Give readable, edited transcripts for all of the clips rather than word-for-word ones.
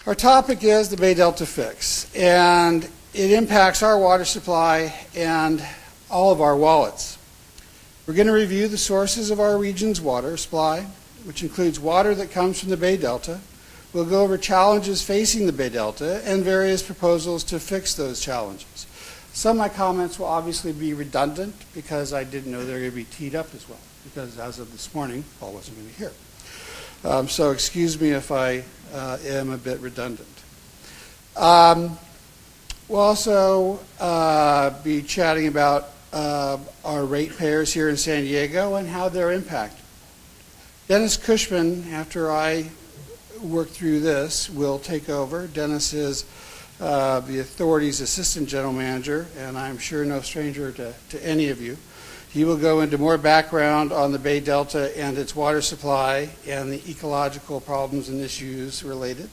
Our topic is the Bay Delta fix, and it impacts our water supply and all of our wallets. We're going to review the sources of our region's water supply, which includes water that comes from the Bay Delta. We'll go over challenges facing the Bay Delta and various proposals to fix those challenges. Some of my comments will obviously be redundant because I didn't know they were going to be teed up as well, because as of this morning, Paul wasn't going to be here. So excuse me if I am a bit redundant. We'll also be chatting about our ratepayers here in San Diego and how they're impacted. Dennis Cushman, after I work through this, will take over. Dennis is the authority's assistant general manager, and I'm sure no stranger to any of you. He will go into more background on the Bay Delta and its water supply and the ecological problems and issues related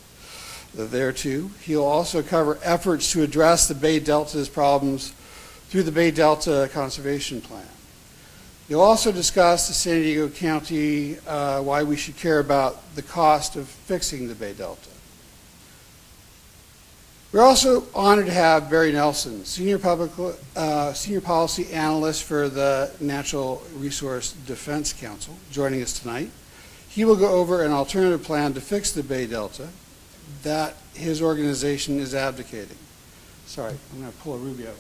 thereto. He'll also cover efforts to address the Bay Delta's problems through the Bay Delta Conservation Plan. He'll also discuss the San Diego County, why we should care about the cost of fixing the Bay Delta. We're also honored to have Barry Nelson, Senior Policy Analyst for the Natural Resource Defense Council, joining us tonight. He will go over an alternative plan to fix the Bay Delta that his organization is advocating. Sorry, I'm going to pull a Rubio.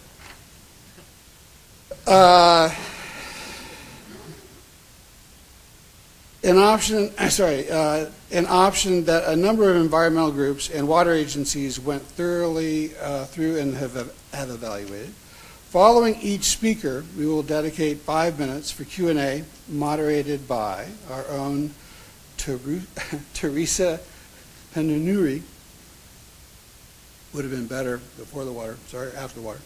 An option that a number of environmental groups and water agencies went thoroughly through and have evaluated. Following each speaker, we will dedicate 5 minutes for Q&A, moderated by our own Teresa Penunuri. Would have been better before the water, sorry, after the water.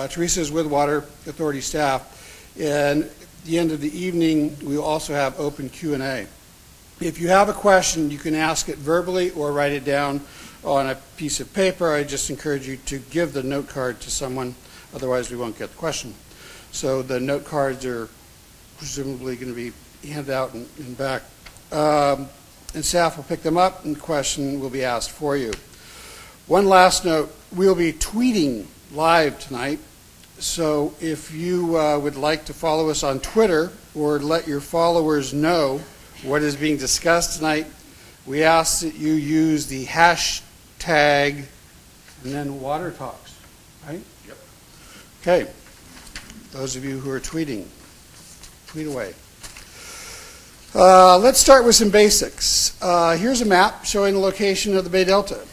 Teresa is with Water Authority staff. And at the end of the evening, we will also have open Q&A. If you have a question, you can ask it verbally or write it down on a piece of paper. I just encourage you to give the note card to someone, otherwise we won't get the question. So the note cards are presumably going to be handed out and back. And staff will pick them up and the question will be asked for you. One last note, we'll be tweeting live tonight. So if you would like to follow us on Twitter or let your followers know what is being discussed tonight, we ask that you use the hashtag and then Water Talks, right? Yep. Okay. Those of you who are tweeting, tweet away. Let's start with some basics. Here's a map showing the location of the Bay Delta.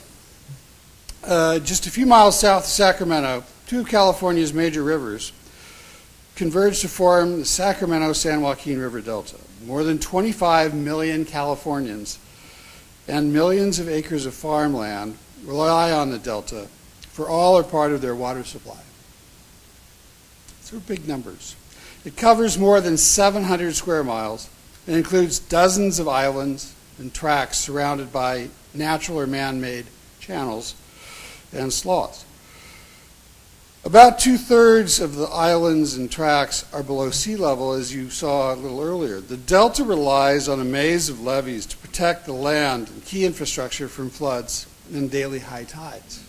Just a few miles south of Sacramento, two of California's major rivers converge to form the Sacramento-San Joaquin River Delta. More than 25 million Californians and millions of acres of farmland rely on the Delta for all or part of their water supply. These are big numbers. It covers more than 700 square miles and includes dozens of islands and tracts surrounded by natural or man-made channels and sloughs. About 2/3 of the islands and tracts are below sea level, as you saw a little earlier. The Delta relies on a maze of levees to protect the land and key infrastructure from floods and daily high tides.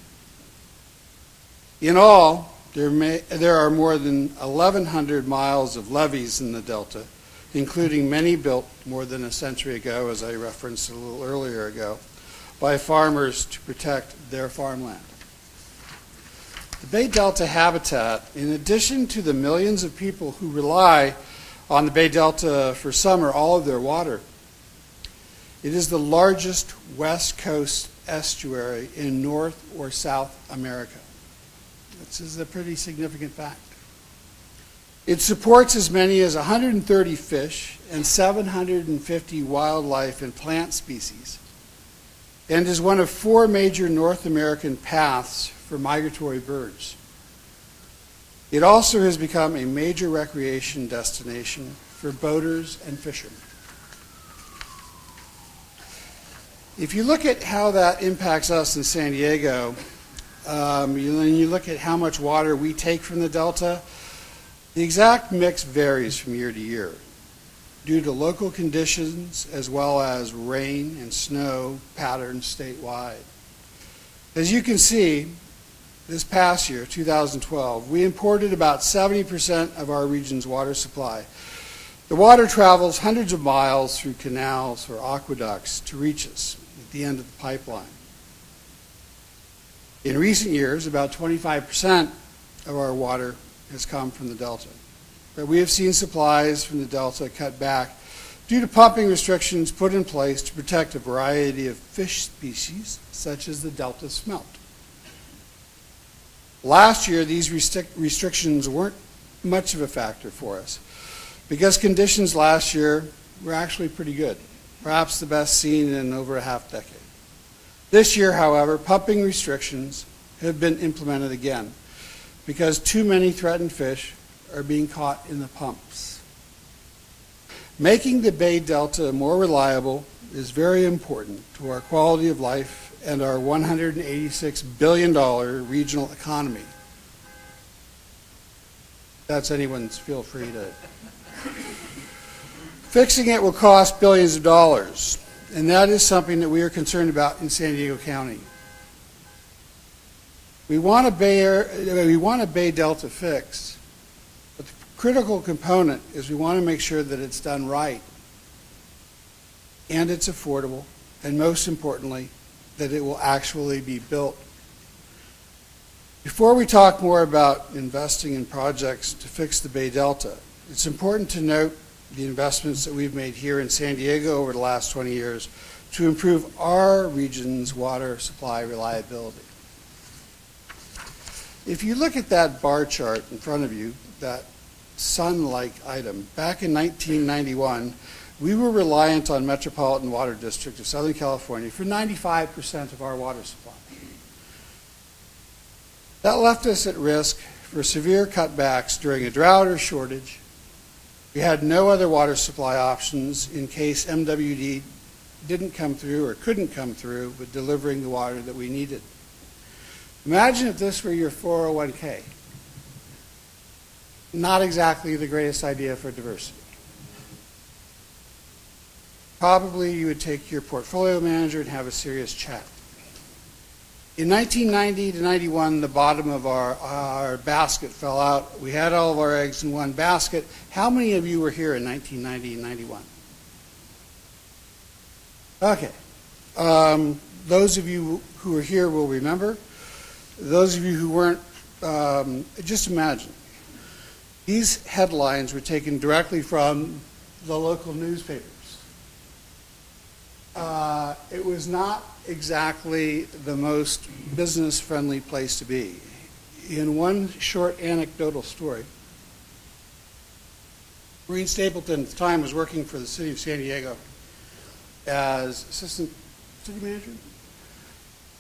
In all, there are more than 1,100 miles of levees in the Delta, including many built more than a century ago, as I referenced a little earlier ago, by farmers to protect their farmland. The Bay Delta habitat, in addition to the millions of people who rely on the Bay Delta for some or all of their water, it is the largest West Coast estuary in North or South America. This is a pretty significant fact. It supports as many as 130 fish and 750 wildlife and plant species, and is one of 4 major North American paths for migratory birds. It also has become a major recreation destination for boaters and fishermen. If you look at how that impacts us in San Diego, and you look at how much water we take from the Delta, the exact mix varies from year to year. due to local conditions as well as rain and snow patterns statewide. As you can see, this past year, 2012, we imported about 70% of our region's water supply. The water travels hundreds of miles through canals or aqueducts to reach us at the end of the pipeline. In recent years, about 25% of our water has come from the Delta. But we have seen supplies from the Delta cut back due to pumping restrictions put in place to protect a variety of fish species, such as the Delta smelt. Last year, these restrictions weren't much of a factor for us because conditions last year were actually pretty good, perhaps the best seen in over a half decade. This year, however, pumping restrictions have been implemented again because too many threatened fish are being caught in the pumps. Making the Bay Delta more reliable is very important to our quality of life and our $186 billion regional economy. If that's anyone's, feel free to. Fixing it will cost billions of dollars, and that is something that we are concerned about in San Diego County. We want a Bay Delta fix, but the critical component is we want to make sure that it's done right, and it's affordable, and most importantly, that it will actually be built. Before we talk more about investing in projects to fix the Bay Delta, it's important to note the investments that we've made here in San Diego over the last 20 years to improve our region's water supply reliability. If you look at that bar chart in front of you, that sun-like item, back in 1991, we were reliant on Metropolitan Water District of Southern California for 95% of our water supply. That left us at risk for severe cutbacks during a drought or shortage. We had no other water supply options in case MWD didn't come through or couldn't come through with delivering the water that we needed. Imagine if this were your 401k. Not exactly the greatest idea for diversity. Probably you would take your portfolio manager and have a serious chat. In 1990 to 91, the bottom of our basket fell out. We had all of our eggs in one basket. How many of you were here in 1990 and 91? Okay. Those of you who are here will remember. Those of you who weren't, just imagine. These headlines were taken directly from the local newspapers. It was not exactly the most business-friendly place to be. In one short anecdotal story, Maureen Stapleton at the time was working for the city of San Diego as assistant city manager.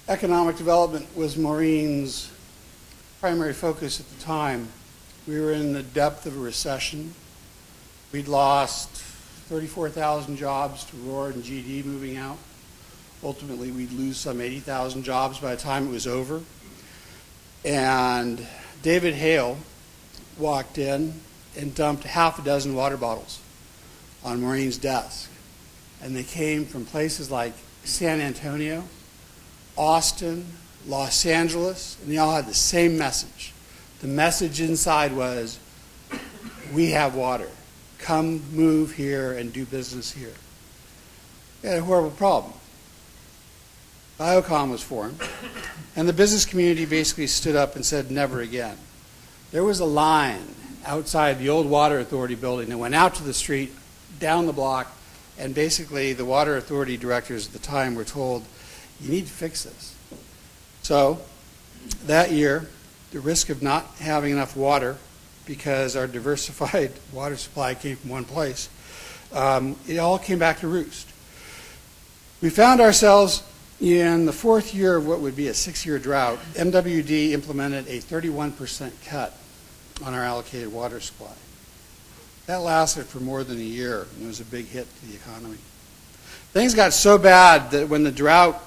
Economic development was Maureen's primary focus at the time. We were in the depth of a recession. We'd lost 34,000 jobs to Roar and GD moving out. Ultimately, we'd lose some 80,000 jobs by the time it was over. And David Hale walked in and dumped half a dozen water bottles on Maureen's desk. And they came from places like San Antonio, Austin, Los Angeles, and they all had the same message. The message inside was, we have water. Come move here and do business here. We had a horrible problem. Biocom was formed, and the business community basically stood up and said, never again. There was a line outside the old Water Authority building that went out to the street, down the block, and basically the Water Authority directors at the time were told, you need to fix this. So that year, the risk of not having enough water because our diversified water supply came from one place, it all came back to roost. We found ourselves in the fourth year of what would be a 6-year drought. MWD implemented a 31% cut on our allocated water supply. That lasted for more than a year, and it was a big hit to the economy. Things got so bad that when the drought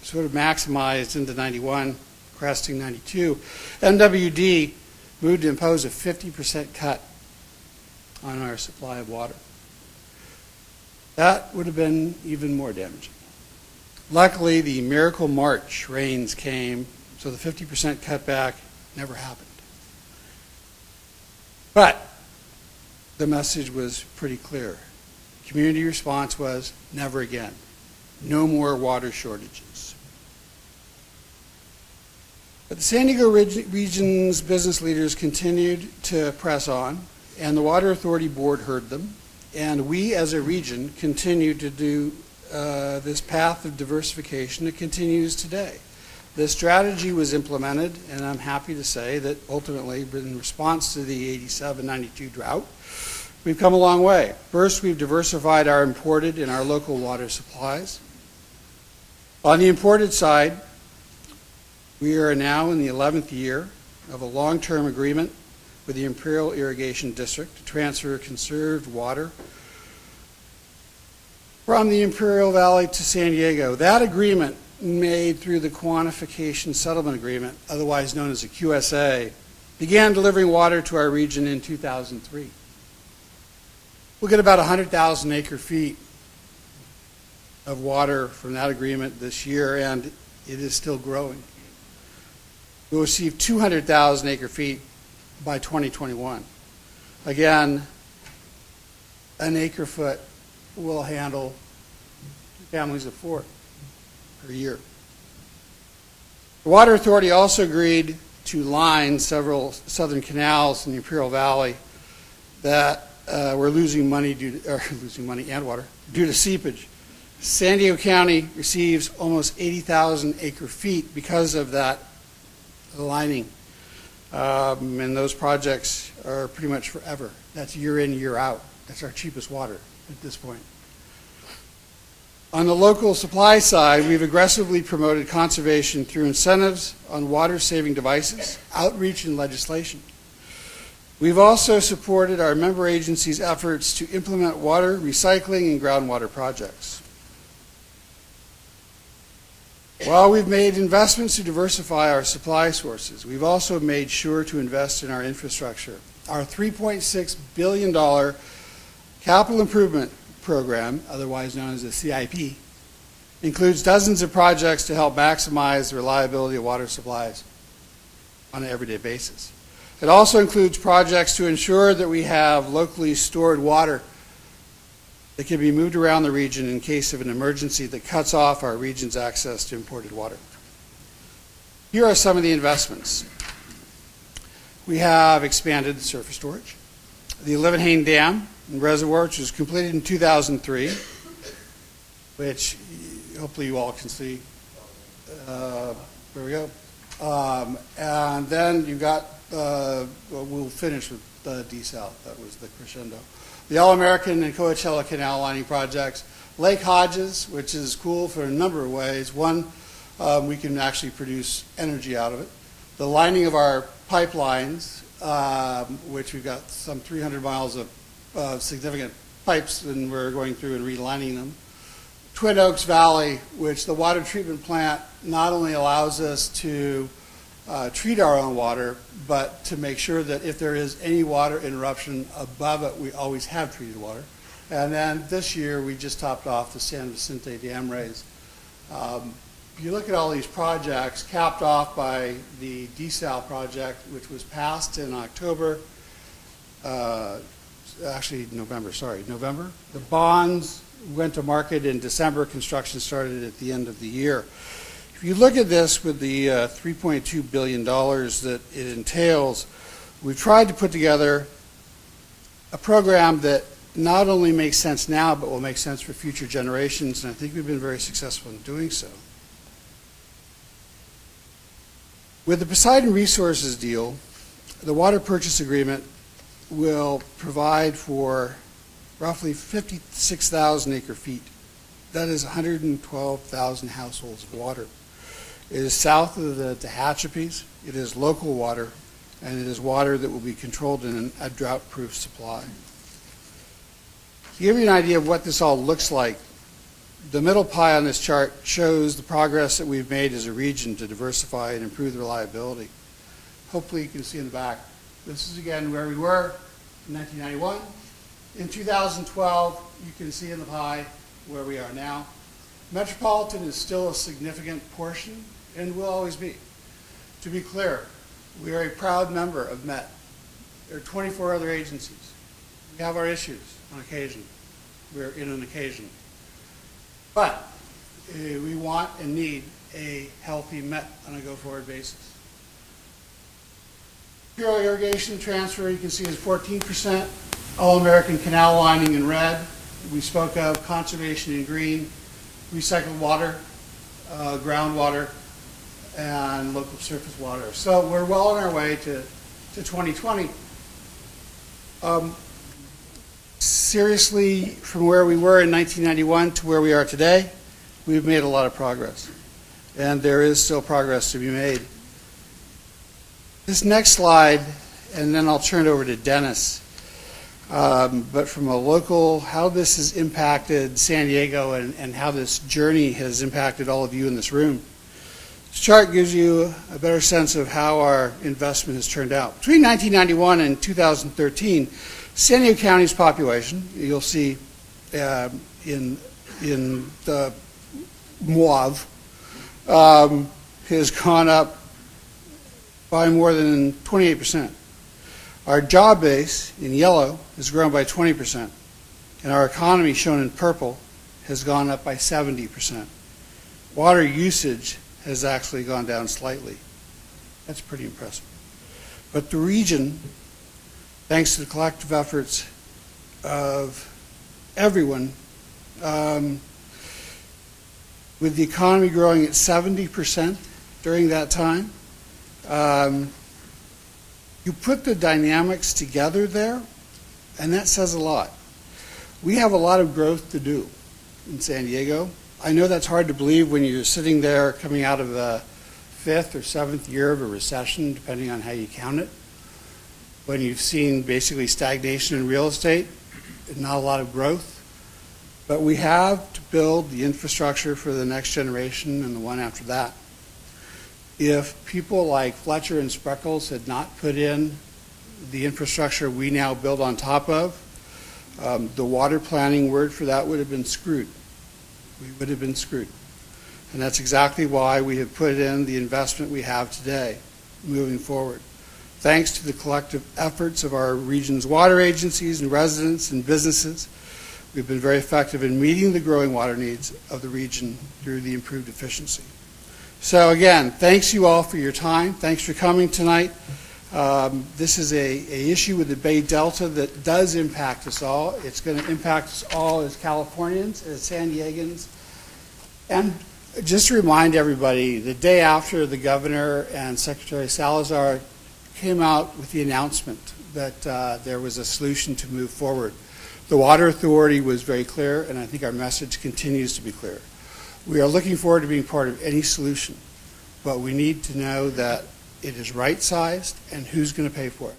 sort of maximized into 91, cresting 92, MWD moved to impose a 50% cut on our supply of water. that would have been even more damaging. Luckily, the miracle March rains came, so the 50% cutback never happened. But the message was pretty clear. Community response was never again. No more water shortages. But the San Diego region's business leaders continued to press on, and the Water Authority Board heard them, and we as a region continued to do this path of diversification that continues today. The strategy was implemented, and I'm happy to say that ultimately, in response to the 87-92 drought, we've come a long way. First, we've diversified our imported and our local water supplies. On the imported side, we are now in the 11th year of a long-term agreement with the Imperial Irrigation District to transfer conserved water from the Imperial Valley to San Diego. That agreement, made through the Quantification Settlement Agreement, otherwise known as a QSA, began delivering water to our region in 2003. We'll get about 100,000 acre-feet of water from that agreement this year, and it is still growing. We'll receive 200,000 acre-feet by 2021. Again, an acre-foot will handle families of 4 per year. The Water Authority also agreed to line several southern canals in the Imperial Valley that were losing money and water due to seepage. San Diego County receives almost 80,000 acre-feet because of that lining, and those projects are pretty much forever. That's year in, year out. That's our cheapest water at this point. On the local supply side, we've aggressively promoted conservation through incentives on water-saving devices, outreach, and legislation. We've also supported our member agencies' efforts to implement water recycling and groundwater projects. While we've made investments to diversify our supply sources, we've also made sure to invest in our infrastructure. Our $3.6 billion capital improvement program, otherwise known as the CIP, includes dozens of projects to help maximize the reliability of water supplies on an everyday basis. It also includes projects to ensure that we have locally stored water that can be moved around the region in case of an emergency that cuts off our region's access to imported water. Here are some of the investments. We have expanded the surface storage. The Levenhain Dam and Reservoir, which was completed in 2003, which hopefully you all can see. There we go. And then you've got, we'll finish with desal. That was the crescendo. The All-American and Coachella Canal lining projects. Lake Hodges, which is cool for a number of ways. One, we can actually produce energy out of it. The lining of our pipelines, which we've got some 300 miles of significant pipes, and we're going through and relining them. Twin Oaks Valley, which the water treatment plant not only allows us to treat our own water, but to make sure that if there is any water interruption above it, we always have treated water. And then this year, we just topped off the San Vicente Dam raise. If you look at all these projects, capped off by the desal project, which was passed in October, actually November, sorry, November. The bonds went to market in December. Construction started at the end of the year. If you look at this with the $3.2 billion that it entails, we've tried to put together a program that not only makes sense now, but will make sense for future generations, and I think we've been very successful in doing so. With the Poseidon Resources deal, the water purchase agreement will provide for roughly 56,000 acre-feet. That is 112,000 households of water. It is south of the Tehachapi's. It is local water, and it is water that will be controlled in a drought-proof supply. To give you an idea of what this all looks like, the middle pie on this chart shows the progress that we've made as a region to diversify and improve the reliability. Hopefully you can see in the back. This is again where we were in 1991, In 2012, you can see in the pie where we are now. Metropolitan is still a significant portion and will always be. To be clear, we are a proud member of MET. There are 24 other agencies. We have our issues on occasion. We're in an occasion. But we want and need a healthy MET on a go-forward basis. Pure irrigation transfer, you can see, is 14%. All-American canal lining in red. We spoke of conservation in green, recycled water, groundwater, and local surface water. So we're well on our way to 2020. Seriously, from where we were in 1991 to where we are today, we've made a lot of progress. And there is still progress to be made. This next slide, and then I'll turn it over to Dennis. But from a local, how this has impacted San Diego and how this journey has impacted all of you in this room. This chart gives you a better sense of how our investment has turned out. Between 1991 and 2013, San Diego County's population, you'll see in the mauve, has gone up by more than 28%. Our job base, in yellow, has grown by 20%, and our economy, shown in purple, has gone up by 70%. Water usage has actually gone down slightly. That's pretty impressive. But the region, thanks to the collective efforts of everyone, with the economy growing at 70% during that time, you put the dynamics together there, and that says a lot. We have a lot of growth to do in San Diego. I know that's hard to believe when you're sitting there coming out of the 5th or 7th year of a recession, depending on how you count it, when you've seen basically stagnation in real estate and not a lot of growth. But we have to build the infrastructure for the next generation and the one after that. If people like Fletcher and Spreckles had not put in the infrastructure we now build on top of, the water planning word for that would have been screwed. We would have been screwed. And that's exactly why we have put in the investment we have today, moving forward. Thanks to the collective efforts of our region's water agencies and residents and businesses, we've been very effective in meeting the growing water needs of the region through the improved efficiency. So again, thanks you all for your time. Thanks for coming tonight. This is a issue with the Bay Delta that does impact us all. It's going to impact us all as Californians, as San Diegans. And just to remind everybody, the day after the governor and Secretary Salazar came out with the announcement that there was a solution to move forward, the Water Authority was very clear, and I think our message continues to be clear. We are looking forward to being part of any solution, but we need to know that it is right-sized and who's going to pay for it.